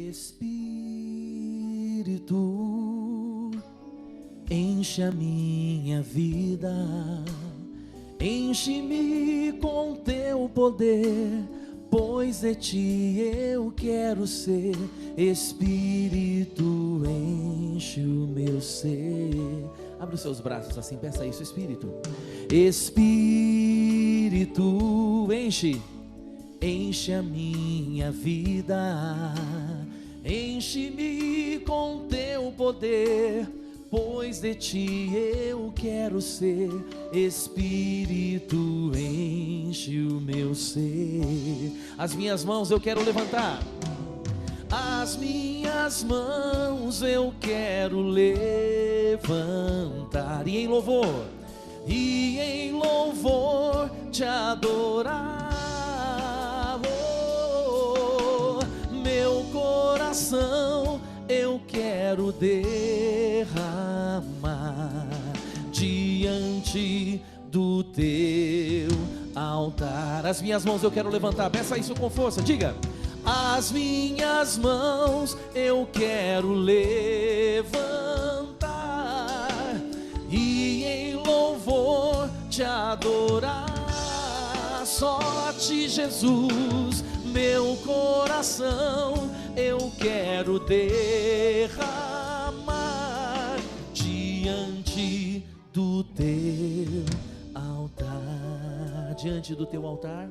Espírito, enche a minha vida, enche-me com teu poder, pois de ti eu quero ser. Espírito, enche o meu ser. Abre os seus braços assim, peça isso, Espírito. Espírito, enche a minha vida, enche-me com teu poder, pois de ti eu quero ser. Espírito, enche o meu ser. As minhas mãos eu quero levantar, as minhas mãos eu quero levantar, e em louvor te adorar. Oh, meu coração eu quero derramar diante do teu altar. As minhas mãos eu quero levantar, peça isso com força, diga. As minhas mãos eu quero levantar e em louvor te adorar. Só a ti, Jesus, meu coração eu quero derramar diante do teu altar. Diante do teu altar,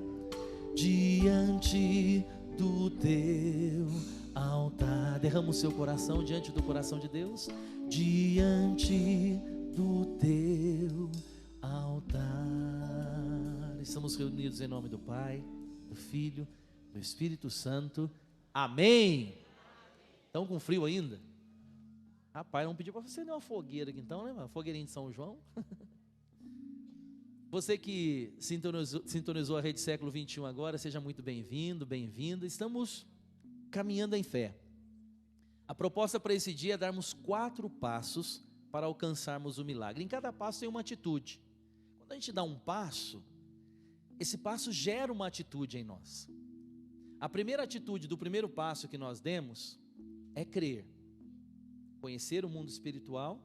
diante do teu altar. Derrama o seu coração diante do coração de Deus, diante do teu altar. Estamos reunidos em nome do Pai, do Filho, do Espírito Santo. Amém. Estão com frio ainda? Rapaz, não pediu para você dar uma fogueira aqui então, né? Uma fogueirinha de São João. Você que sintonizou a Rede Século 21 agora, seja muito bem-vindo, bem-vinda. Estamos caminhando em fé. A proposta para esse dia é darmos 4 passos para alcançarmos o milagre. Em cada passo tem uma atitude. Quando a gente dá um passo, esse passo gera uma atitude em nós. A primeira atitude do primeiro passo que nós demos é crer. Conhecer o mundo espiritual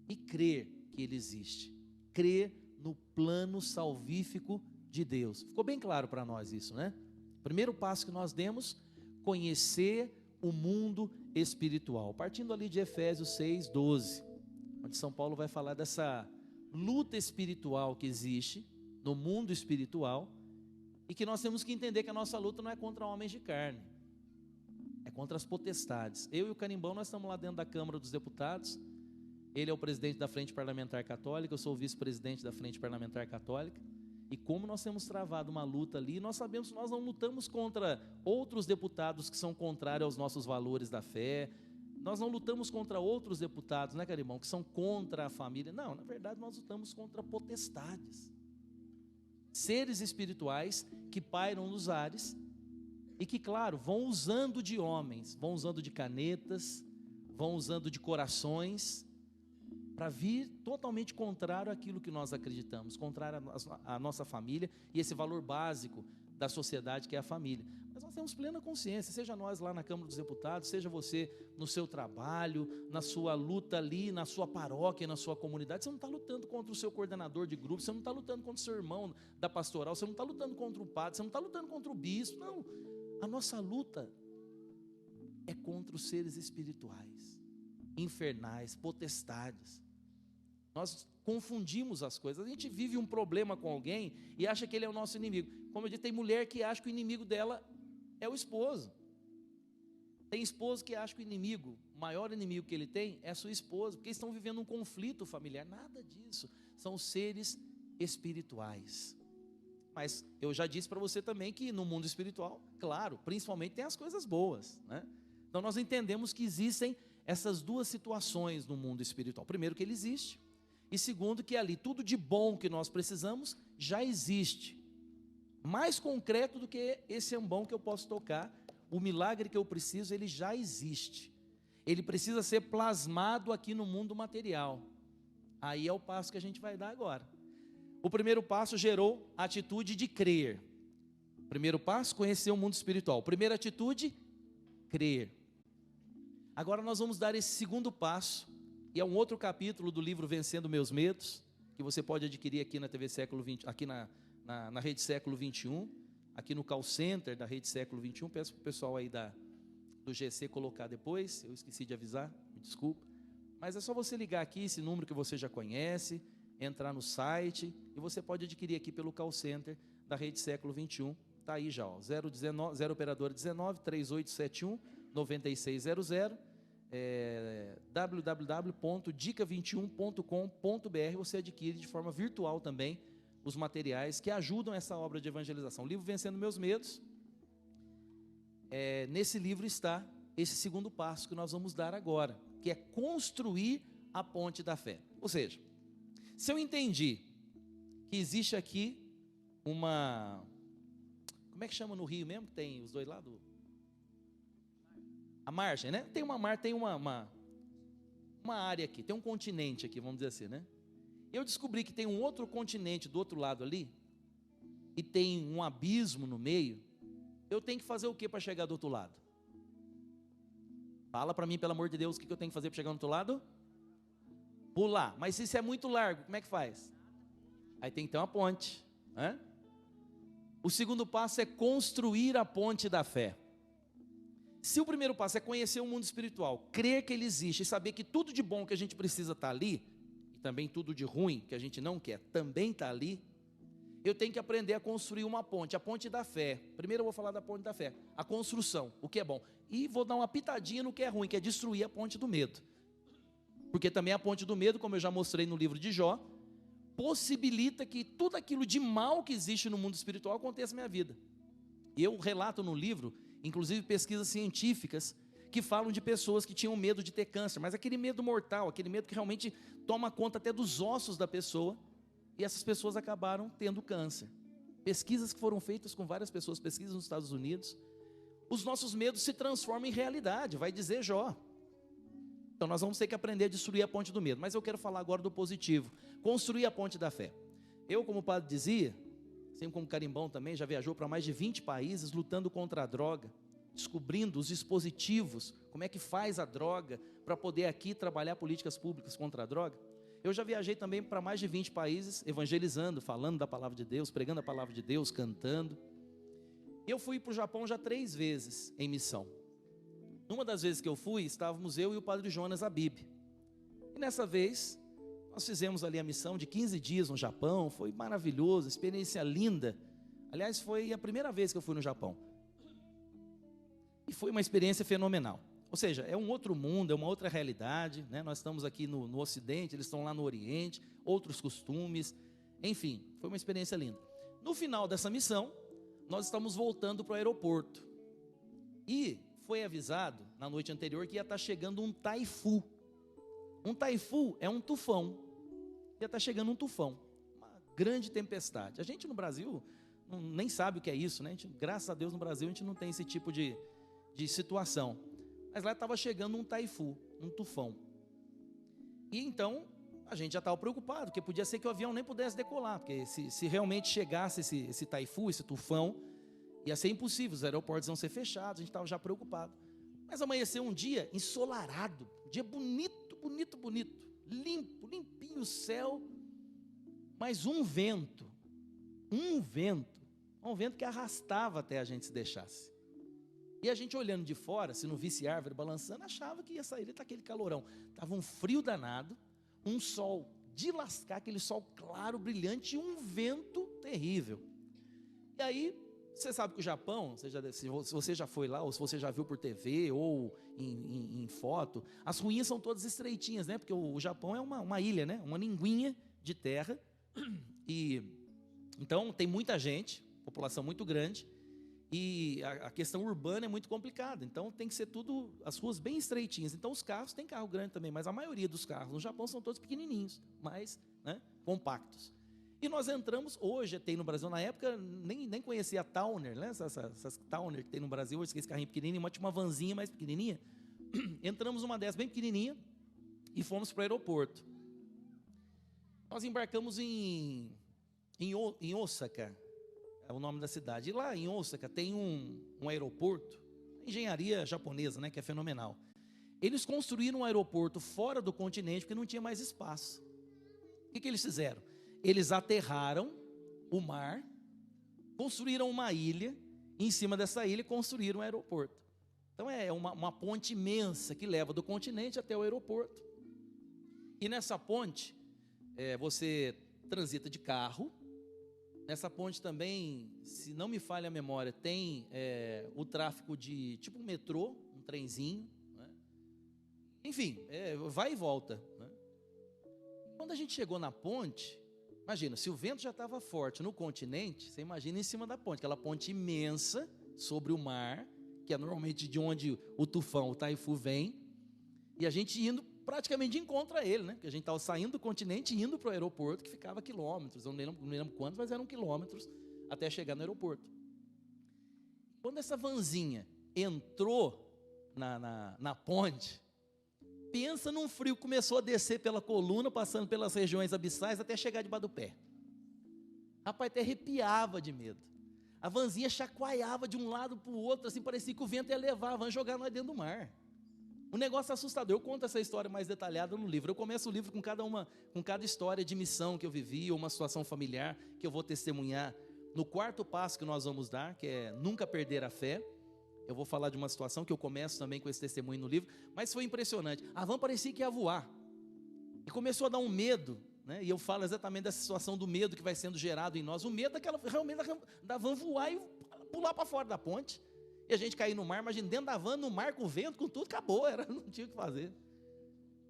e crer que ele existe. Crer no plano salvífico de Deus. Ficou bem claro para nós isso, né? Primeiro passo que nós demos, conhecer o mundo espiritual. Partindo ali de Efésios 6:12, onde São Paulo vai falar dessa luta espiritual que existe no mundo espiritual, e que nós temos que entender que a nossa luta não é contra homens de carne, é contra as potestades. Eu e o Carimbão, nós estamos lá dentro da Câmara dos Deputados. Ele é o presidente da Frente Parlamentar Católica, eu sou o vice-presidente da Frente Parlamentar Católica. E como nós temos travado uma luta ali, nós sabemos que nós não lutamos contra outros deputados que são contrários aos nossos valores da fé. Nós não lutamos contra outros deputados, né, Carimbão, que são contra a família. Não, na verdade nós lutamos contra potestades. Seres espirituais que pairam nos ares e que, claro, vão usando de homens, vão usando de canetas, vão usando de corações, para vir totalmente contrário àquilo que nós acreditamos, contrário à nossa família e esse valor básico da sociedade que é a família. Mas nós temos plena consciência, seja nós lá na Câmara dos Deputados, seja você no seu trabalho, na sua luta ali, na sua paróquia, na sua comunidade, você não está lutando contra o seu coordenador de grupo, você não está lutando contra o seu irmão da pastoral, você não está lutando contra o padre, você não está lutando contra o bispo, não. A nossa luta é contra os seres espirituais, infernais, potestades. Nós confundimos as coisas. A gente vive um problema com alguém e acha que ele é o nosso inimigo. Como eu disse, tem mulher que acha que o inimigo dela é o esposo. Tem esposo que acha que o maior inimigo que ele tem é a sua esposa, porque eles estão vivendo um conflito familiar. Nada disso. São seres espirituais. Mas eu já disse para você também que no mundo espiritual, claro, principalmente tem as coisas boas, né? Então nós entendemos que existem essas duas situações no mundo espiritual. Primeiro, que ele existe. E segundo, que ali tudo de bom que nós precisamos já existe. Mais concreto do que esse ambão que eu posso tocar, o milagre que eu preciso, ele já existe. Ele precisa ser plasmado aqui no mundo material. Aí é o passo que a gente vai dar agora. O primeiro passo gerou a atitude de crer. Primeiro passo, conhecer o mundo espiritual. Primeira atitude, crer. Agora nós vamos dar esse segundo passo, e é um outro capítulo do livro Vencendo Meus Medos, que você pode adquirir aqui na TV Século 20, aqui na Rede Século 21, aqui no call center da Rede Século 21. Peço para o pessoal aí do GC colocar depois, eu esqueci de avisar, me desculpa. Mas é só você ligar aqui, esse número que você já conhece, entrar no site, e você pode adquirir aqui pelo call center da Rede Século 21. Está aí já, ó, 0 operadora 19 3871 9600, www.dica21.com.br. Você adquire de forma virtual também os materiais que ajudam essa obra de evangelização. O livro Vencendo Meus Medos, nesse livro está esse segundo passo que nós vamos dar agora, que é construir a ponte da fé. Ou seja, se eu entendi que existe aqui uma... Como é que chama no Rio mesmo, que tem os dois lados? A margem, né? Tem uma área aqui, tem um continente aqui, vamos dizer assim, né? Eu descobri que tem um outro continente do outro lado ali, e tem um abismo no meio. Eu tenho que fazer o que para chegar do outro lado? Fala para mim, pelo amor de Deus, o que eu tenho que fazer para chegar do outro lado? Pular. Mas se isso é muito largo, como é que faz? Aí tem que ter uma ponte, né? O segundo passo é construir a ponte da fé. Se o primeiro passo é conhecer o mundo espiritual, crer que ele existe e saber que tudo de bom que a gente precisa está ali, e também tudo de ruim que a gente não quer também está ali, eu tenho que aprender a construir uma ponte, a ponte da fé. Primeiro eu vou falar da ponte da fé, a construção, o que é bom. E vou dar uma pitadinha no que é ruim, que é destruir a ponte do medo. Porque também a ponte do medo, como eu já mostrei no livro de Jó, possibilita que tudo aquilo de mal que existe no mundo espiritual aconteça na minha vida. Eu relato no livro, inclusive pesquisas científicas, que falam de pessoas que tinham medo de ter câncer, mas aquele medo mortal, aquele medo que realmente toma conta até dos ossos da pessoa, e essas pessoas acabaram tendo câncer. Pesquisas que foram feitas com várias pessoas, pesquisas nos Estados Unidos. Os nossos medos se transformam em realidade, vai dizer Jó. Então nós vamos ter que aprender a destruir a ponte do medo. Mas eu quero falar agora do positivo, construir a ponte da fé. Eu, como o padre dizia, sempre como carimbão também, já viajou para mais de 20 países lutando contra a droga, descobrindo os dispositivos, como é que faz a droga, para poder aqui trabalhar políticas públicas contra a droga. Eu já viajei também para mais de 20 países, evangelizando, falando da palavra de Deus, pregando a palavra de Deus, cantando. Eu fui para o Japão já 3 vezes em missão. Numa das vezes que eu fui, estávamos eu e o padre Jonas Abib. E nessa vez, nós fizemos ali a missão de 15 dias no Japão, foi maravilhoso, experiência linda. Aliás, foi a primeira vez que eu fui no Japão. E foi uma experiência fenomenal. Ou seja, é um outro mundo, é uma outra realidade, né? Nós estamos aqui no Ocidente, eles estão lá no Oriente, outros costumes, enfim, foi uma experiência linda. No final dessa missão, nós estamos voltando para o aeroporto. E foi avisado na noite anterior que ia estar chegando um taifu. Um taifu é um tufão. Ia estar chegando um tufão, uma grande tempestade. A gente no Brasil nem sabe o que é isso, né? Graças a Deus no Brasil a gente não tem esse tipo de situação. Mas lá estava chegando um taifu, um tufão. E então a gente já estava preocupado, porque podia ser que o avião nem pudesse decolar, porque se realmente chegasse esse taifu, esse tufão, ia ser impossível, os aeroportos iam ser fechados, a gente estava já preocupado. Mas amanheceu um dia ensolarado, dia bonito, bonito, bonito, limpo, limpinho o céu, mas um vento que arrastava até a gente se deixasse. E a gente olhando de fora, se não visse árvore balançando, achava que ia sair daquele calorão. Estava um frio danado, um sol de lascar, aquele sol claro, brilhante, e um vento terrível. E aí, você sabe que o Japão, se você já foi lá, ou se você já viu por TV, ou em foto, as ruínas são todas estreitinhas, né? Porque o Japão é uma ilha, né? Uma linguinha de terra. E então tem muita gente, população muito grande, e a questão urbana é muito complicada. Então tem que ser tudo, as ruas bem estreitinhas. Então os carros, tem carro grande também, mas a maioria dos carros no Japão são todos pequenininhos, mas, né, compactos. E nós entramos, hoje tem no Brasil, na época nem conhecia a Towner, né? Essas Towner que tem no Brasil, hoje esse carrinho pequenininho, tinha uma vanzinha mais pequenininha. Entramos numa dessas bem pequenininha e fomos para o aeroporto. Nós embarcamos em Osaka, é o nome da cidade. E lá em Osaka tem um aeroporto, engenharia japonesa, né, que é fenomenal. Eles construíram um aeroporto fora do continente porque não tinha mais espaço. O que eles fizeram? Eles aterraram o mar, construíram uma ilha, e em cima dessa ilha construíram um aeroporto. Então é uma ponte imensa que leva do continente até o aeroporto. E nessa ponte, você transita de carro. Nessa ponte também, se não me falha a memória, tem o tráfego de tipo um metrô, um trenzinho, né? Enfim, vai e volta, né? Quando a gente chegou na ponte, imagina, se o vento já estava forte no continente, você imagina em cima da ponte, aquela ponte imensa sobre o mar, que é normalmente de onde o tufão, o taifu vem, e a gente indo praticamente de encontro a ele, né? Porque a gente estava saindo do continente e indo para o aeroporto, que ficava quilômetros, eu não me lembro quantos, mas eram quilômetros até chegar no aeroporto. Quando essa vanzinha entrou na ponte, pensa num frio, começou a descer pela coluna, passando pelas regiões abissais, até chegar debaixo do pé. Rapaz, até arrepiava de medo. A vanzinha chacoalhava de um lado para o outro, assim, parecia que o vento ia levar a van, jogar nós dentro do mar. Um negócio assustador. Eu conto essa história mais detalhada no livro. Eu começo o livro com cada história de missão que eu vivi, ou uma situação familiar que eu vou testemunhar. No quarto passo que nós vamos dar, que é nunca perder a fé, eu vou falar de uma situação que eu começo também com esse testemunho no livro, mas foi impressionante. A van parecia que ia voar, e começou a dar um medo, né? E eu falo exatamente dessa situação do medo que vai sendo gerado em nós, o medo realmente da van voar e pular para fora da ponte, e a gente cair no mar. Imagina, dentro da van, no mar, com vento, com tudo, acabou, não tinha o que fazer.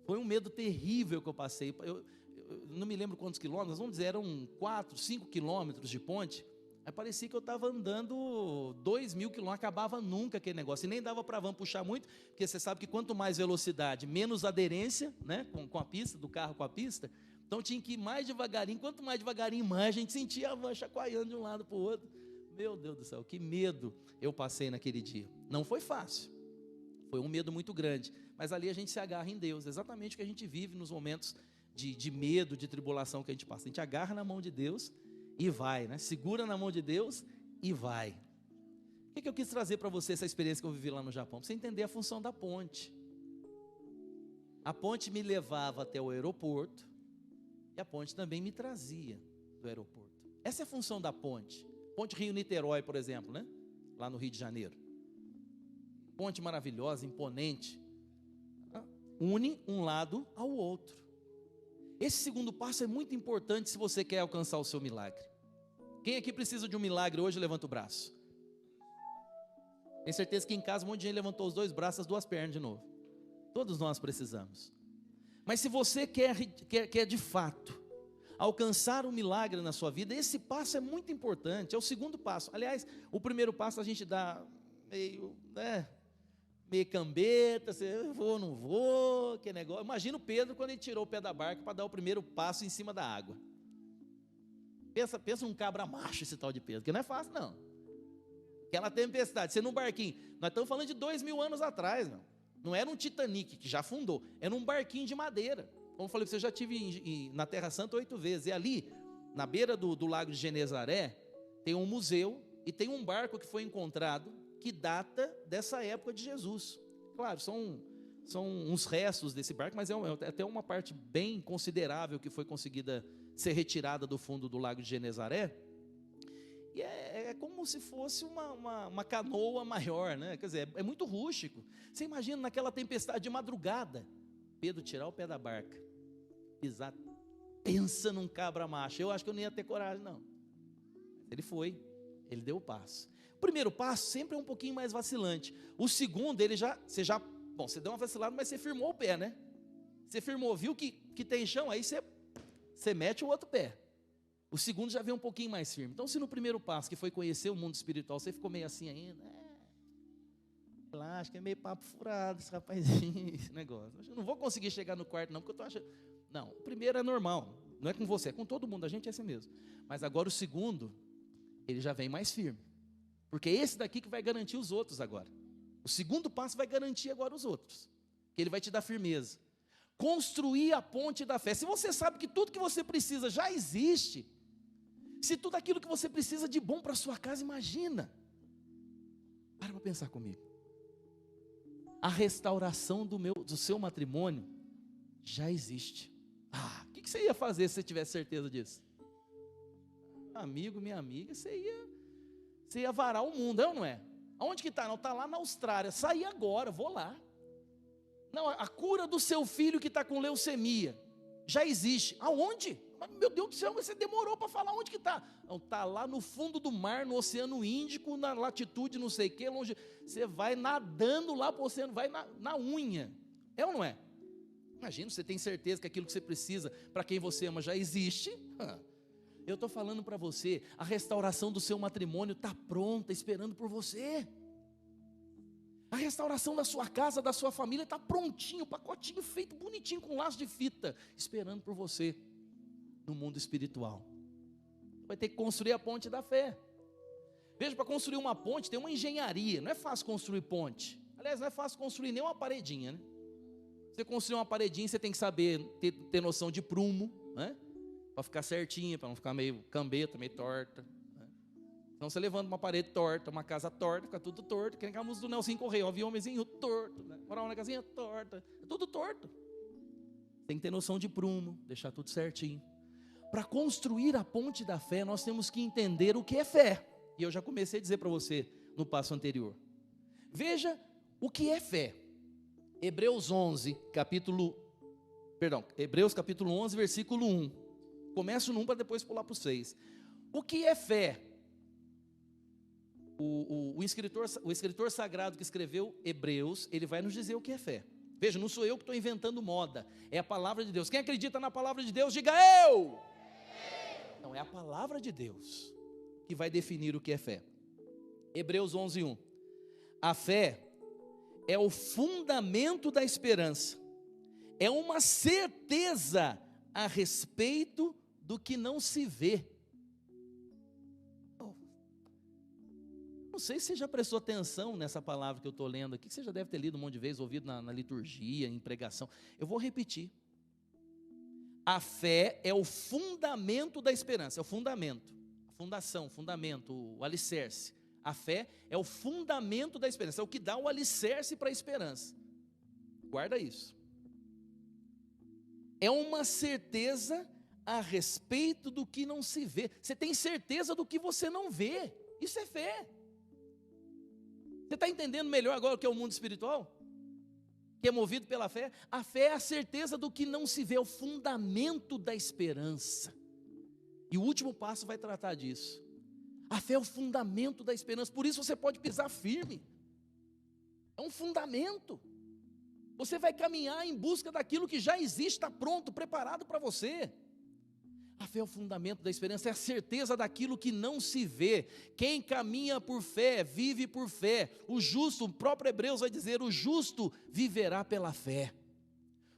Foi um medo terrível que eu passei. Eu não me lembro quantos quilômetros, vamos dizer, eram 4, 5 quilômetros de ponte. Aí parecia que eu estava andando 2.000 quilômetros, acabava nunca aquele negócio, e nem dava para a van puxar muito, porque você sabe que quanto mais velocidade, menos aderência, né, com a pista, do carro com a pista, então tinha que ir mais devagarinho, quanto mais devagarinho, mais a gente sentia a van chacoalhando de um lado para o outro. Meu Deus do céu, que medo eu passei naquele dia. Não foi fácil, foi um medo muito grande, mas ali a gente se agarra em Deus, exatamente o que a gente vive nos momentos de medo, de tribulação que a gente passa. A gente agarra na mão de Deus e vai, né? Segura na mão de Deus e vai. O que eu quis trazer para você, essa experiência que eu vivi lá no Japão? Para você entender a função da ponte. A ponte me levava até o aeroporto, e a ponte também me trazia do aeroporto. Essa é a função da ponte. Ponte Rio-Niterói, por exemplo, né? Lá no Rio de Janeiro. Ponte maravilhosa, imponente. Une um lado ao outro. Esse segundo passo é muito importante se você quer alcançar o seu milagre. Quem aqui precisa de um milagre hoje, levanta o braço. Tenho certeza que em casa um monte de gente levantou os dois braços, as duas pernas de novo. Todos nós precisamos. Mas se você quer de fato alcançar um milagre na sua vida, esse passo é muito importante, é o segundo passo. Aliás, o primeiro passo a gente dá meio cambeta, eu vou, não vou, que negócio. Imagina o Pedro quando ele tirou o pé da barca para dar o primeiro passo em cima da água. Pensa um cabra macho esse tal de Pedro, que não é fácil não. Aquela tempestade, você num barquinho, nós estamos falando de 2.000 anos atrás, não era um Titanic que já afundou, era um barquinho de madeira. Como eu falei, você já estive na Terra Santa 8 vezes, e ali, na beira do lago de Genezaré, tem um museu e tem um barco que foi encontrado, que data dessa época de Jesus. Claro, são uns restos desse barco, mas é até uma parte bem considerável que foi conseguida ser retirada do fundo do lago de Genezaré. E é como se fosse uma canoa maior, né? Quer dizer, é muito rústico. Você imagina naquela tempestade de madrugada, Pedro tirar o pé da barca, pisar, pensa num cabra macho. Eu acho que eu não ia ter coragem, não. Ele foi, ele deu o passo. O primeiro passo sempre é um pouquinho mais vacilante. O segundo, você deu uma vacilada, mas você firmou o pé, né? Você firmou, viu que tem chão, aí você mete o outro pé. O segundo já vem um pouquinho mais firme. Então, se no primeiro passo, que foi conhecer o mundo espiritual, você ficou meio assim ainda, acho que é meio papo furado esse rapazinho, esse negócio. Eu não vou conseguir chegar no quarto não, porque eu estou achando... Não, o primeiro é normal, não é com você, é com todo mundo, a gente é assim mesmo. Mas agora o segundo, ele já vem mais firme. Porque é esse daqui que vai garantir os outros agora. O segundo passo vai garantir agora os outros. Que ele vai te dar firmeza. Construir a ponte da fé. Se você sabe que tudo que você precisa já existe, se tudo aquilo que você precisa de bom para a sua casa, imagina. Para pensar comigo. a restauração do seu matrimônio já existe. O que você ia fazer se você tivesse certeza disso? Amigo, minha amiga, você ia varar o mundo, é ou não é? Aonde que está? Não, está lá na Austrália. Saí agora, vou lá. Não, a cura do seu filho que está com leucemia já existe. Aonde? Mas, meu Deus do céu, você demorou para falar onde que está. Não, está lá no fundo do mar, no Oceano Índico, na latitude não sei o que, longe. Você vai nadando lá para o oceano, vai na unha. É ou não é? Imagina, você tem certeza que aquilo que você precisa para quem você ama já existe? Eu estou falando para você, a restauração do seu matrimônio está pronta, esperando por você. A restauração da sua casa, da sua família está prontinho, pacotinho feito bonitinho com laço de fita, esperando por você no mundo espiritual. Vai ter que construir a ponte da fé. Veja, para construir uma ponte tem uma engenharia, não é fácil construir ponte. Aliás, não é fácil construir nem uma paredinha, né? Você construir uma paredinha, você tem que saber, ter noção de prumo, né? Para ficar certinha, para não ficar meio cambeta, meio torta. Então você levanta uma parede torta, uma casa torta, fica tudo torto. Que nem a música do Nelson Correia, eu vi um homenzinho torto, né? Morar uma casinha torta, é tudo torto. Tem que ter noção de prumo, deixar tudo certinho. Para construir a ponte da fé, nós temos que entender o que é fé. E eu já comecei a dizer para você no passo anterior. Veja o que é fé. Hebreus capítulo 11, versículo 1. Começo no 1 para depois pular para o 6. O que é fé? O escritor sagrado que escreveu Hebreus, ele vai nos dizer o que é fé. Veja, não sou eu que estou inventando moda, é a palavra de Deus. Quem acredita na palavra de Deus, diga eu! Não, é a palavra de Deus que vai definir o que é fé. Hebreus 11, 1. A fé é o fundamento da esperança, é uma certeza a respeito do que não se vê. Não sei se você já prestou atenção nessa palavra que eu estou lendo aqui, que você já deve ter lido um monte de vezes, ouvido na liturgia, em pregação. Eu vou repetir. A fé é o fundamento da esperança, é o fundamento, a fundação, fundamento, o alicerce. A fé é o fundamento da esperança, é o que dá o alicerce para a esperança. Guarda isso. É uma certeza a respeito do que não se vê. Você tem certeza do que você não vê. Isso é fé. Você está entendendo melhor agora o que é o mundo espiritual? Que é movido pela fé? A fé é a certeza do que não se vê, é o fundamento da esperança. E o último passo vai tratar disso. A fé é o fundamento da esperança, por isso você pode pisar firme. É um fundamento. Você vai caminhar em busca daquilo que já existe, está pronto, preparado para você. A fé é o fundamento da esperança, é a certeza daquilo que não se vê. Quem caminha por fé, vive por fé. O justo, o próprio Hebreus vai dizer, o justo viverá pela fé.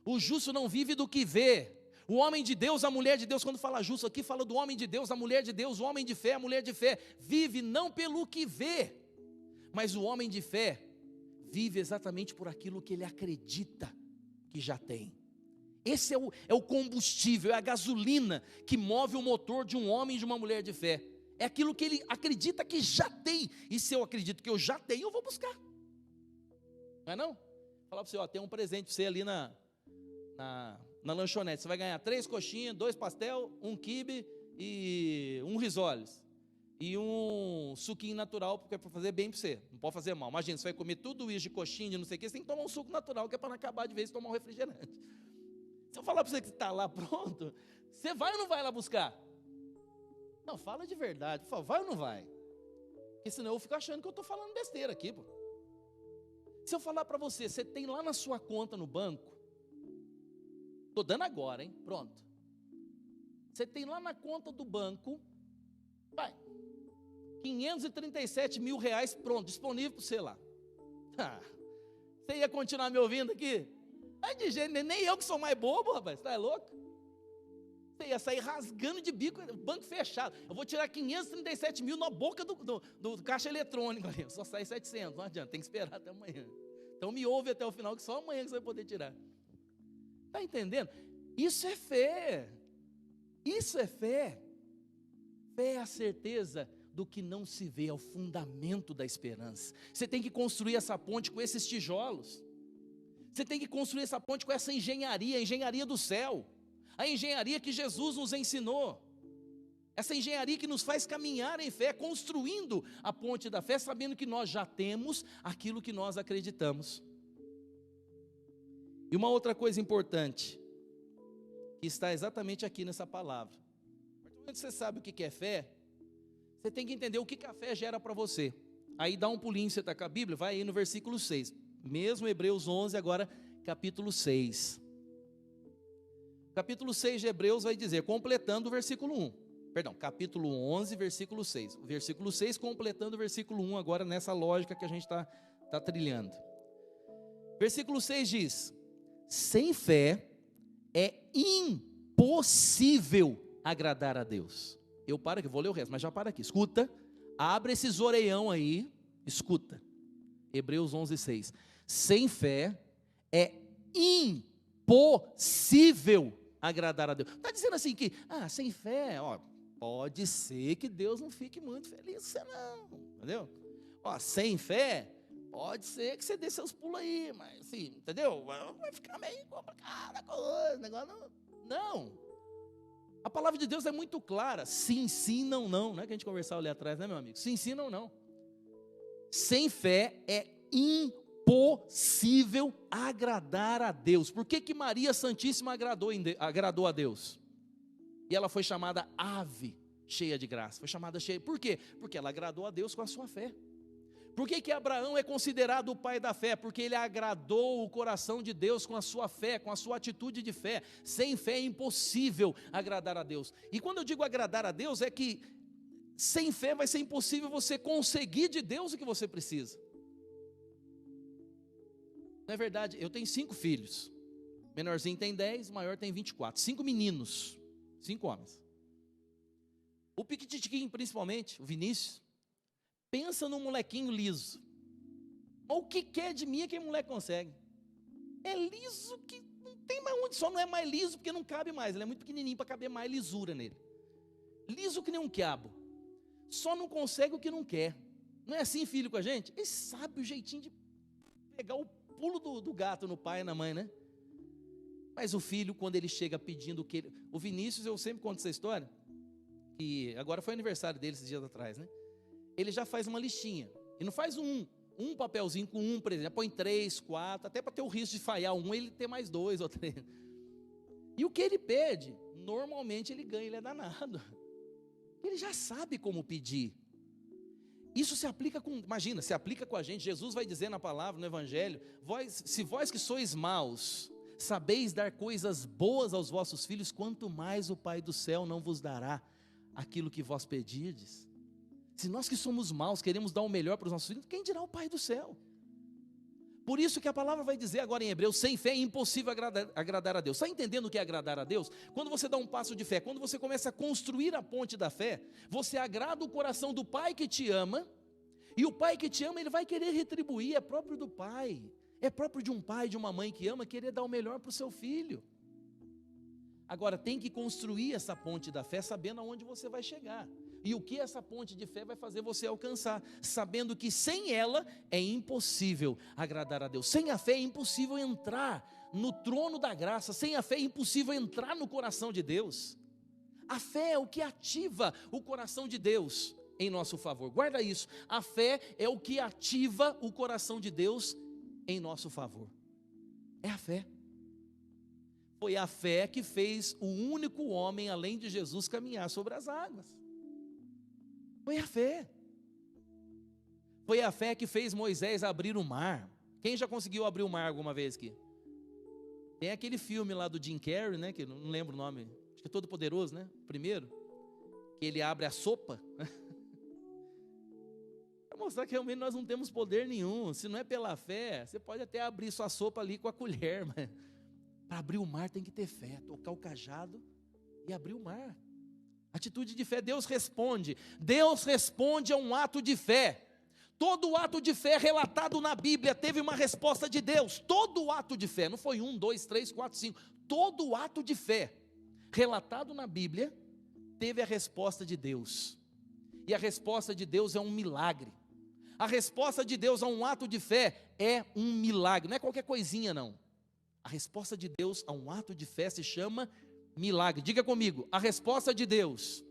O justo não vive do que vê. O homem de Deus, a mulher de Deus, quando fala justo aqui, fala do homem de Deus, a mulher de Deus, o homem de fé, a mulher de fé. Vive não pelo que vê, mas o homem de fé vive exatamente por aquilo que ele acredita que já tem. Esse é o combustível, é a gasolina que move o motor de um homem e de uma mulher de fé. É aquilo que ele acredita que já tem. E se eu acredito que eu já tenho, eu vou buscar. Não é não? Falar para você, tem um presente para você ali na lanchonete. Você vai ganhar 3 coxinhas, 2 pastel, 1 quibe e 1 risoles. E um suquinho natural, porque é para fazer bem para você. Não pode fazer mal. Imagina, você vai comer tudo isso de coxinha, de não sei o que, você tem que tomar um suco natural, que é para não acabar de vez e tomar um refrigerante. Se eu falar para você que está lá pronto, você vai ou não vai lá buscar? Não, fala de verdade, vai ou não vai? Porque senão eu fico achando que eu estou falando besteira aqui, pô. Se eu falar para você, você tem lá na sua conta no banco, estou dando agora, hein? Pronto. Você tem lá na conta do banco, vai, 537 mil reais, pronto, disponível para você lá. Você ia continuar me ouvindo aqui? Mas de jeito, nem eu que sou mais bobo, rapaz, você tá louco? Você ia sair rasgando de bico, banco fechado. Eu vou tirar 537 mil na boca do caixa eletrônico ali, só sai 700, não adianta, tem que esperar até amanhã. Então me ouve até o final, que só amanhã que você vai poder tirar. Está entendendo? Isso é fé. Isso é fé. Fé é a certeza do que não se vê, é o fundamento da esperança. Você tem que construir essa ponte com esses tijolos. Você tem que construir essa ponte com essa engenharia, a engenharia do céu, a engenharia que Jesus nos ensinou, essa engenharia que nos faz caminhar em fé, construindo a ponte da fé, sabendo que nós já temos aquilo que nós acreditamos. E uma outra coisa importante, que está exatamente aqui nessa palavra. A partir do momento que você sabe o que é fé, você tem que entender o que a fé gera para você. Aí dá um pulinho, você está com a Bíblia, vai aí no versículo 6. Mesmo Hebreus 11, agora capítulo 6. Capítulo 6 de Hebreus vai dizer, completando o versículo 1. Perdão, capítulo 11, versículo 6. O versículo 6 completando o versículo 1, agora nessa lógica que a gente está trilhando. Versículo 6 diz, sem fé é impossível agradar a Deus. Eu paro aqui, vou ler o resto, mas já para aqui. Escuta, abre esse zoreião aí, escuta. Hebreus 11, 6. Sem fé é impossível agradar a Deus. Está dizendo assim que, sem fé, pode ser que Deus não fique muito feliz com você não, entendeu? Sem fé, pode ser que você dê seus pulos aí, mas assim, entendeu? Vai ficar meio complicada a coisa, negócio não. A palavra de Deus é muito clara, sim, sim, não, não. Não é que a gente conversava ali atrás, né, meu amigo? Sim, sim, não, não. Sem fé é impossível agradar a Deus. Por que Maria Santíssima agradou a Deus? E ela foi chamada ave cheia de graça. Foi chamada cheia. Por quê? Porque ela agradou a Deus com a sua fé. Por que Abraão é considerado o pai da fé? Porque ele agradou o coração de Deus com a sua fé, com a sua atitude de fé. Sem fé é impossível agradar a Deus. E quando eu digo agradar a Deus, é que sem fé vai ser impossível você conseguir de Deus o que você precisa. Não é verdade? Eu tenho 5 filhos. O menorzinho tem 10, o maior tem 24. 5 meninos, 5 homens. O Piquitiquinho, principalmente, o Vinícius, pensa num molequinho liso. O que quer de mim é que o moleque consegue. É liso que não tem mais onde, só não é mais liso porque não cabe mais. Ele é muito pequenininho para caber mais lisura nele. Liso que nem um quiabo. Só não consegue o que não quer. Não é assim, filho, com a gente? Ele sabe o jeitinho de pegar o pulo do gato no pai e na mãe, né? Mas o filho, quando ele chega pedindo o que ele... O Vinícius, eu sempre conto essa história, que agora foi aniversário dele esses dias atrás, né? Ele já faz uma listinha, e não faz um papelzinho com um, por exemplo, já põe 3, 4, até para ter o risco de falhar um, ele ter mais 2 ou 3. E o que ele pede, normalmente ele ganha, ele é danado. Ele já sabe como pedir. Isso se aplica imagina, se aplica com a gente. Jesus vai dizer na palavra, no Evangelho, se vós que sois maus, sabeis dar coisas boas aos vossos filhos, quanto mais o Pai do céu não vos dará aquilo que vós pedirdes. Se nós que somos maus queremos dar o melhor para os nossos filhos, quem dirá o Pai do céu? Por isso que a palavra vai dizer agora em Hebreus, sem fé é impossível agradar a Deus. Está entendendo o que é agradar a Deus? Quando você dá um passo de fé, quando você começa a construir a ponte da fé, você agrada o coração do Pai que te ama, e o Pai que te ama, ele vai querer retribuir, é próprio do Pai. É próprio de um pai, de uma mãe que ama, querer dar o melhor para o seu filho. Agora, tem que construir essa ponte da fé, sabendo aonde você vai chegar. E o que essa ponte de fé vai fazer você alcançar, sabendo que sem ela é impossível agradar a Deus. Sem a fé é impossível entrar no trono da graça, sem a fé é impossível entrar no coração de Deus. A fé é o que ativa o coração de Deus em nosso favor. Guarda isso, a fé é o que ativa o coração de Deus em nosso favor. É a fé. Foi a fé que fez o único homem, além de Jesus, caminhar sobre as águas. Foi a fé. Foi a fé que fez Moisés abrir o mar. Quem já conseguiu abrir o mar alguma vez aqui? Tem aquele filme lá do Jim Carrey, né? Que não lembro o nome. Acho que é Todo Poderoso, né? Primeiro. Que ele abre a sopa. Para mostrar que realmente nós não temos poder nenhum. Se não é pela fé, você pode até abrir sua sopa ali com a colher. Mas para abrir o mar tem que ter fé. Tocar o cajado e abrir o mar. Atitude de fé, Deus responde a um ato de fé. Todo ato de fé relatado na Bíblia teve uma resposta de Deus. Todo ato de fé, não foi 1, 2, 3, 4, 5. Todo ato de fé relatado na Bíblia teve a resposta de Deus. E a resposta de Deus é um milagre. A resposta de Deus a um ato de fé é um milagre, não é qualquer coisinha não. A resposta de Deus a um ato de fé se chama milagre. Diga comigo, a resposta de Deus.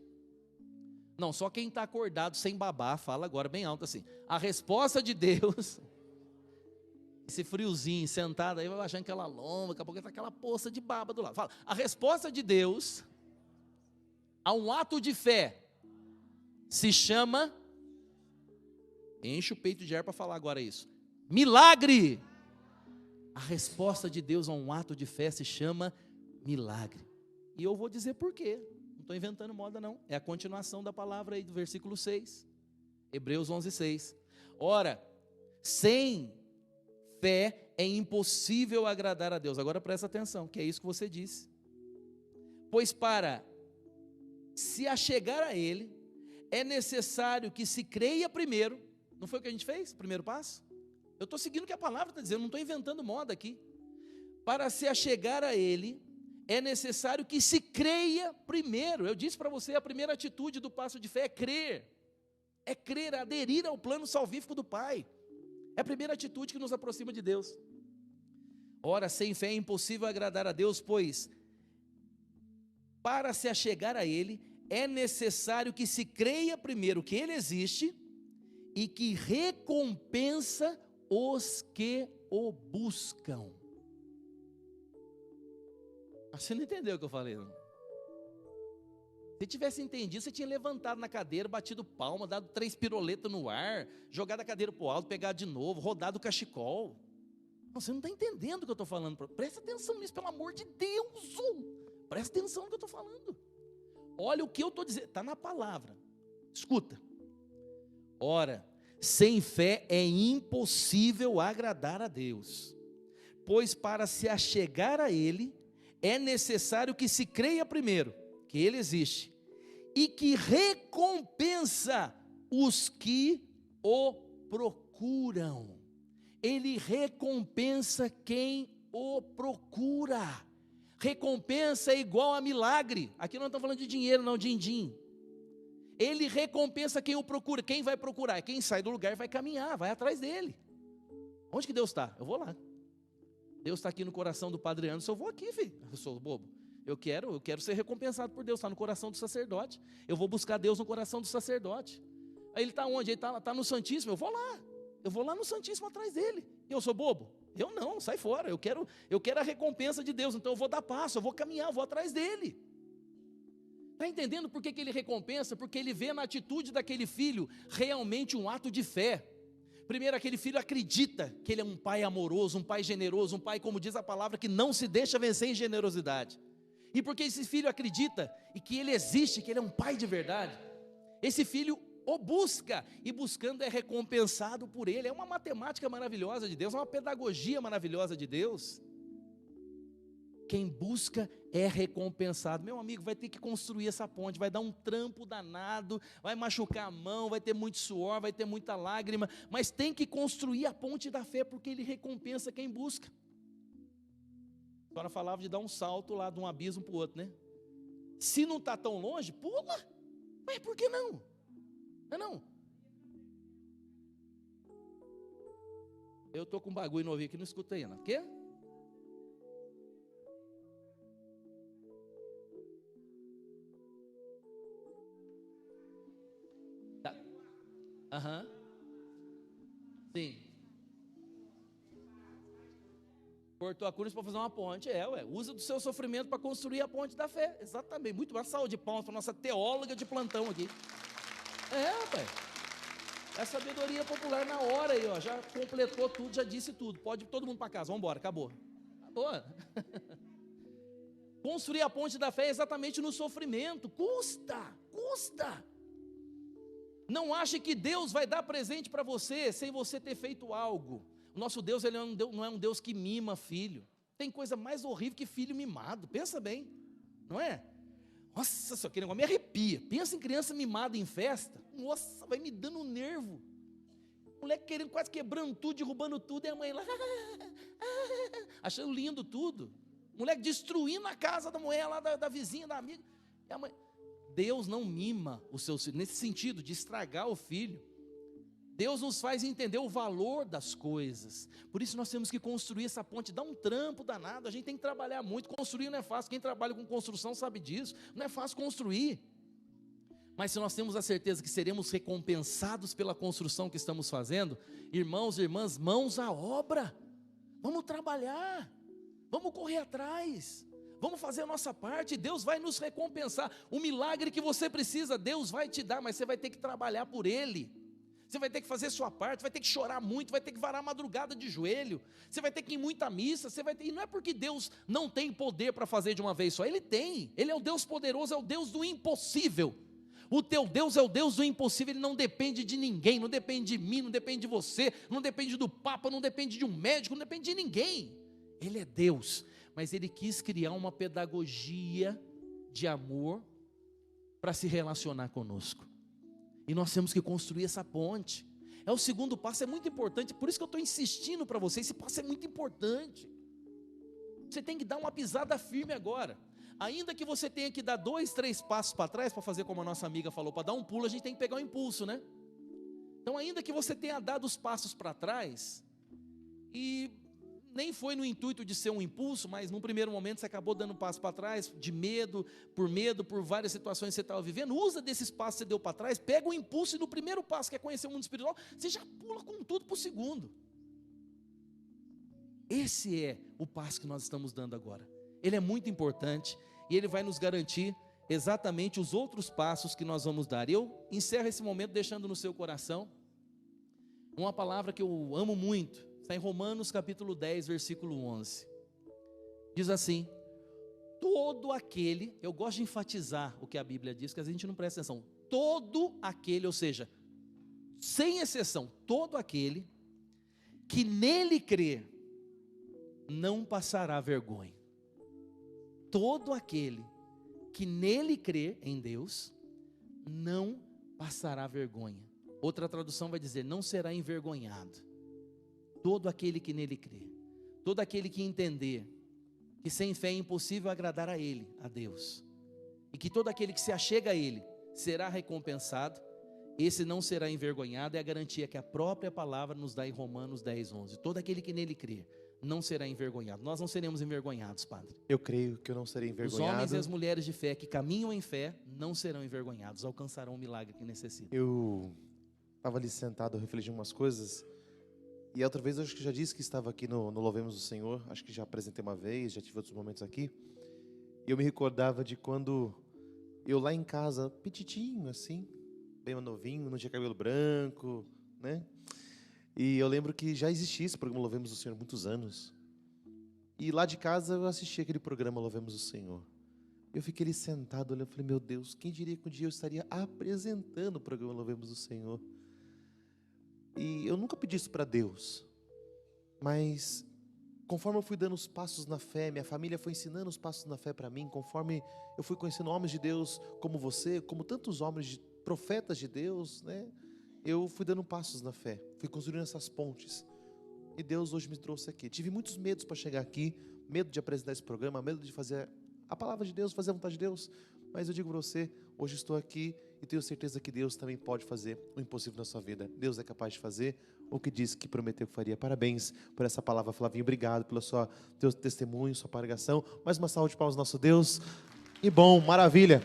Não, só quem está acordado sem babar, fala agora bem alto assim. A resposta de Deus, esse friozinho, sentado aí, vai achando aquela lomba, daqui a pouco está aquela poça de baba do lado. Fala, a resposta de Deus a um ato de fé se chama, enche o peito de ar para falar agora isso, milagre. A resposta de Deus a um ato de fé se chama milagre. E eu vou dizer por quê. Não estou inventando moda não. É a continuação da palavra aí do versículo 6. Hebreus 11:6. Ora, sem fé é impossível agradar a Deus. Agora presta atenção, que é isso que você disse. Pois para se achegar a Ele, é necessário que se creia primeiro. Não foi o que a gente fez? Primeiro passo? Eu estou seguindo o que a palavra está dizendo, não estou inventando moda aqui. Para se achegar a Ele, é necessário que se creia primeiro. Eu disse para você, a primeira atitude do passo de fé é crer. É crer, aderir ao plano salvífico do Pai. É a primeira atitude que nos aproxima de Deus. Ora, sem fé é impossível agradar a Deus, pois para se achegar a Ele, é necessário que se creia primeiro que Ele existe e que recompensa os que o buscam. Você não entendeu o que eu falei, não? Se tivesse entendido, você tinha levantado na cadeira, batido palma, dado 3 piroletas no ar, jogado a cadeira para o alto, pegado de novo, rodado o cachecol. Não, você não está entendendo o que eu estou falando. Presta atenção nisso, pelo amor de Deus. Presta atenção no que eu estou falando. Olha o que eu estou dizendo, está na palavra. Escuta. Ora, sem fé é impossível agradar a Deus, pois para se achegar a Ele, é necessário que se creia primeiro, que Ele existe, e que recompensa os que o procuram. Ele recompensa quem o procura. Recompensa é igual a milagre. Aqui não estamos falando de dinheiro, não, din-din. Ele recompensa quem o procura. Quem vai procurar? É quem sai do lugar e vai caminhar, vai atrás dele. Onde que Deus está? Eu vou lá. Deus está aqui no coração do Padre Anderson, eu vou aqui, filho. Eu sou bobo. Eu quero ser recompensado por Deus. Está no coração do sacerdote. Eu vou buscar Deus no coração do sacerdote. Aí ele está onde? Ele está no Santíssimo. Eu vou lá. Eu vou lá no Santíssimo atrás dele. Eu sou bobo? Eu não, sai fora. Eu quero a recompensa de Deus. Então eu vou dar passo, eu vou caminhar, eu vou atrás dele. Está entendendo por que ele recompensa? Porque ele vê na atitude daquele filho realmente um ato de fé. Primeiro, aquele filho acredita que ele é um pai amoroso, um pai generoso, um pai, como diz a palavra, que não se deixa vencer em generosidade. E porque esse filho acredita e que ele existe, que ele é um pai de verdade, esse filho o busca, e buscando é recompensado por ele. É uma matemática maravilhosa de Deus, é uma pedagogia maravilhosa de Deus. Quem busca é recompensado. Meu amigo, vai ter que construir essa ponte, vai dar um trampo danado, vai machucar a mão, vai ter muito suor, vai ter muita lágrima, mas tem que construir a ponte da fé, porque Ele recompensa quem busca. A senhora falava de dar um salto lá de um abismo para o outro, né? Se não está tão longe, pula. Mas por que não? Não. Eu estou com um bagulho no ouvido aqui, não escutei ainda. O quê? Aham. Sim. Cortou a cruz para fazer uma ponte. Usa do seu sofrimento para construir a ponte da fé. Exatamente. Muito mais saúde de palmas para a nossa teóloga de plantão aqui. Rapaz. É sabedoria popular na hora aí, ó. Já completou tudo, já disse tudo. Pode ir todo mundo para casa. Vamos embora, acabou. Construir a ponte da fé é exatamente no sofrimento. Custa. Não ache que Deus vai dar presente para você sem você ter feito algo. O nosso Deus, ele não é um Deus que mima filho. Tem coisa mais horrível que filho mimado. Pensa bem, não é? Nossa, só aquele negócio me arrepia. Pensa em criança mimada em festa. Nossa, vai me dando um nervo. O moleque querendo, quase quebrando tudo, derrubando tudo, e a mãe lá, achando lindo tudo. O moleque destruindo a casa da mulher lá, da vizinha, da amiga. E a mãe... Deus não mima os seus filhos, nesse sentido de estragar o filho. Deus nos faz entender o valor das coisas. Por isso nós temos que construir essa ponte. Dá um trampo danado, a gente tem que trabalhar muito. Construir não é fácil, quem trabalha com construção sabe disso. Não é fácil construir. Mas se nós temos a certeza que seremos recompensados pela construção que estamos fazendo, irmãos e irmãs, mãos à obra. Vamos trabalhar, vamos correr atrás, vamos fazer a nossa parte. Deus vai nos recompensar. O milagre que você precisa, Deus vai te dar, mas você vai ter que trabalhar por ele. Você vai ter que fazer sua parte, vai ter que chorar muito, vai ter que varar a madrugada de joelho, você vai ter que ir em muita missa, e não é porque Deus não tem poder para fazer de uma vez só, Ele tem, Ele é o Deus poderoso, é o Deus do impossível. O teu Deus é o Deus do impossível, Ele não depende de ninguém, não depende de mim, não depende de você, não depende do Papa, não depende de um médico, não depende de ninguém. Ele é Deus, mas Ele quis criar uma pedagogia de amor para se relacionar conosco. E nós temos que construir essa ponte. É o segundo passo, é muito importante, por isso que eu estou insistindo para você, esse passo é muito importante. Você tem que dar uma pisada firme agora. Ainda que você tenha que dar 2, 3 passos para trás, para fazer como a nossa amiga falou, para dar um pulo, a gente tem que pegar um impulso, né? Então ainda que você tenha dado os passos para trás, e nem foi no intuito de ser um impulso, mas num primeiro momento você acabou dando um passo para trás, de medo, por várias situações que você estava vivendo, usa desses passos que você deu para trás, pega o impulso e no primeiro passo, que é conhecer o mundo espiritual, você já pula com tudo para o segundo. Esse é o passo que nós estamos dando agora. Ele é muito importante e ele vai nos garantir exatamente os outros passos que nós vamos dar. Eu encerro esse momento deixando no seu coração uma palavra que eu amo muito. Está em Romanos capítulo 10, versículo 11. Diz assim: todo aquele, eu gosto de enfatizar o que a Bíblia diz, que a gente não presta atenção. Todo aquele, ou seja, sem exceção, todo aquele que nele crê, não passará vergonha. Todo aquele que nele crê em Deus, não passará vergonha. Outra tradução vai dizer, não será envergonhado. Todo aquele que nele crê, todo aquele que entender que sem fé é impossível agradar a Ele, a Deus, e que todo aquele que se achega a Ele será recompensado, esse não será envergonhado, é a garantia que a própria palavra nos dá em Romanos 10, 11. Todo aquele que nele crê não será envergonhado. Nós não seremos envergonhados, Padre. Eu creio que eu não serei envergonhado. Os homens e as mulheres de fé que caminham em fé não serão envergonhados, alcançarão o milagre que necessitam. Eu estava ali sentado, refletindo umas coisas, e outra vez eu acho que já disse que estava aqui no Louvemos o Senhor, acho que já apresentei uma vez, já tive outros momentos aqui, e eu me recordava de quando eu lá em casa, petitinho assim, bem novinho, não tinha cabelo branco, né? E eu lembro que já existia esse programa Louvemos o Senhor há muitos anos. E lá de casa eu assisti aquele programa Louvemos o Senhor. Eu fiquei ali sentado olhando, eu falei, meu Deus, quem diria que um dia eu estaria apresentando o programa Louvemos o Senhor? E eu nunca pedi isso para Deus, mas conforme eu fui dando os passos na fé, minha família foi ensinando os passos na fé para mim, conforme eu fui conhecendo homens de Deus como você, como tantos homens, profetas de Deus, né? Eu fui dando passos na fé, fui construindo essas pontes, e Deus hoje me trouxe aqui. Tive muitos medos para chegar aqui, medo de apresentar esse programa, medo de fazer a palavra de Deus, fazer a vontade de Deus, mas eu digo para você, hoje estou aqui e tenho certeza que Deus também pode fazer o impossível na sua vida. Deus é capaz de fazer o que disse que prometeu que faria. Parabéns por essa palavra, Flavinho, obrigado pelo teu testemunho, sua pregação. Mais uma salva de palmas ao nosso Deus, e bom, maravilha.